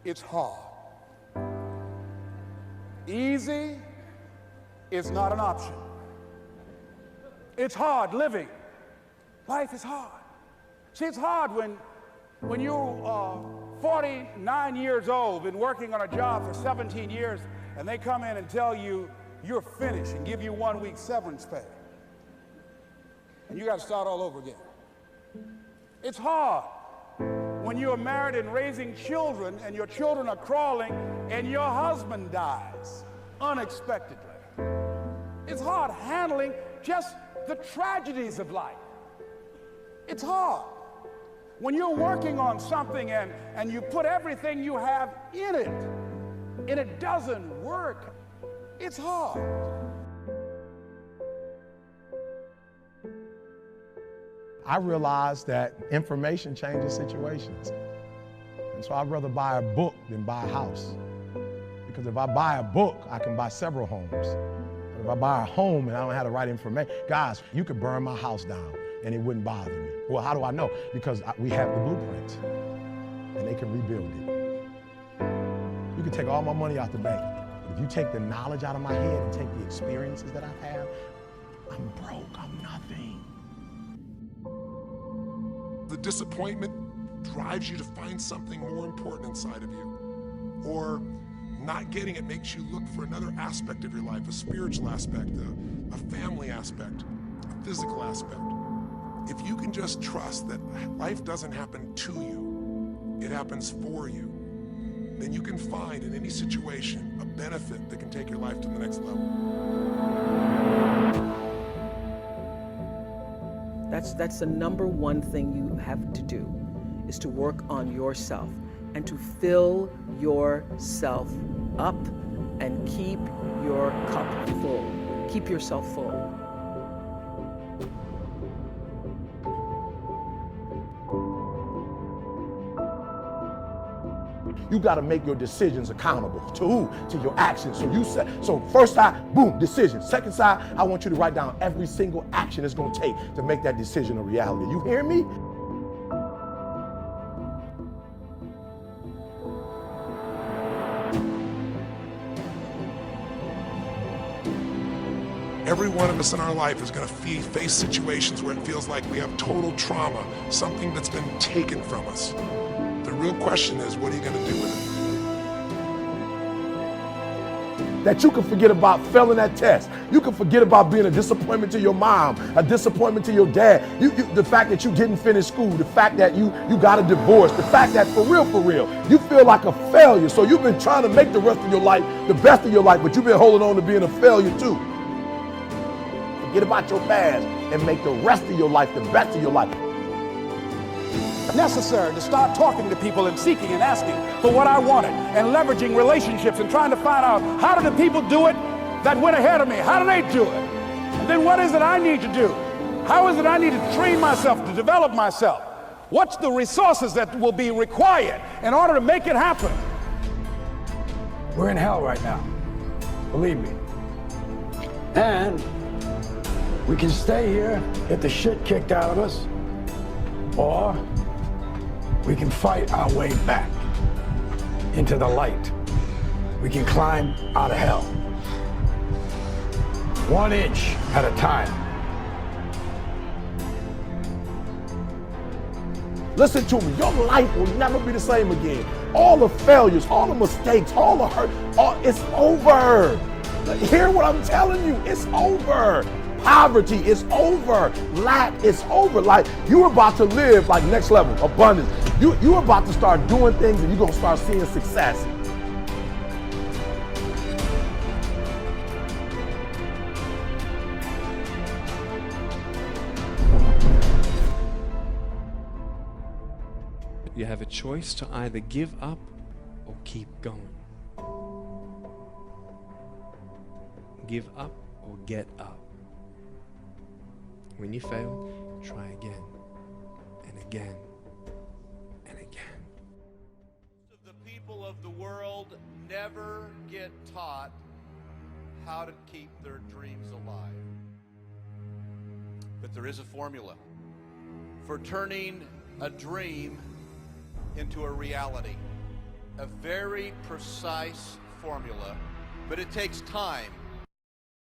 it's hard. Easy is not an option. It's hard living. Life is hard. See, it's hard when you are 49 years old, been working on a job for 17 years, and they come in and tell you you're finished and give you 1 week severance pay. And you got to start all over again. It's hard when you are married and raising children and your children are crawling and your husband dies unexpectedly. It's hard handling just the tragedies of life. It's hard when you're working on something and you put everything you have in it and it doesn't work. It's hard. I realized that information changes situations. And so I'd rather buy a book than buy a house. Because if I buy a book, I can buy several homes. But if I buy a home and I don't have the right information, guys, you could burn my house down and it wouldn't bother me. Well, how do I know? Because we have the blueprints and they can rebuild it. You can take all my money out the bank. But if you take the knowledge out of my head and take the experiences that I've had, I'm broke, I'm nothing. The disappointment drives you to find something more important inside of you. Or not getting it makes you look for another aspect of your life, a spiritual aspect, a family aspect, a physical aspect. If you can just trust that life doesn't happen to you, it happens for you, then you can find in any situation a benefit that can take your life to the next level. That's the number one thing you have to do, is to work on yourself and to fill yourself up and keep your cup full. Keep yourself full. You got to make your decisions accountable. To who? To your actions. So you said, so first side, boom, decision. Second side, I want you to write down every single action it's going to take to make that decision a reality. You hear me? Every one of us in our life is going to face situations where it feels like we have total trauma, something that's been taken from us. The real question is, what are you going to do with it? That you can forget about failing that test. You can forget about being a disappointment to your mom, a disappointment to your dad. The fact that you didn't finish school, the fact that you got a divorce, the fact that for real, you feel like a failure. So you've been trying to make the rest of your life the best of your life, but you've been holding on to being a failure too. Forget about your past and make the rest of your life the best of your life. Necessary to start talking to people and seeking and asking for what I wanted and leveraging relationships and trying to find out, how do the people do it that went ahead of me? How do they do it? And then what is it I need to do? How is it I need to train myself, to develop myself? What's the resources that will be required in order to make it happen? We're in hell right now, believe me. And we can stay here, get the shit kicked out of us, or we can fight our way back into the light. We can climb out of hell. 1 inch at a time. Listen to me, your life will never be the same again. All the failures, all the mistakes, all the hurt, it's over. Hear what I'm telling you, it's over. Poverty is over. Lack is over. Like, you're about to live like next level, abundance. You're about to start doing things and you're going to start seeing success. You have a choice to either give up or keep going. Give up or get up. When you fail, try again and again and again. The people of the world never get taught how to keep their dreams alive. But there is a formula for turning a dream into a reality. a very precise formula, but it takes time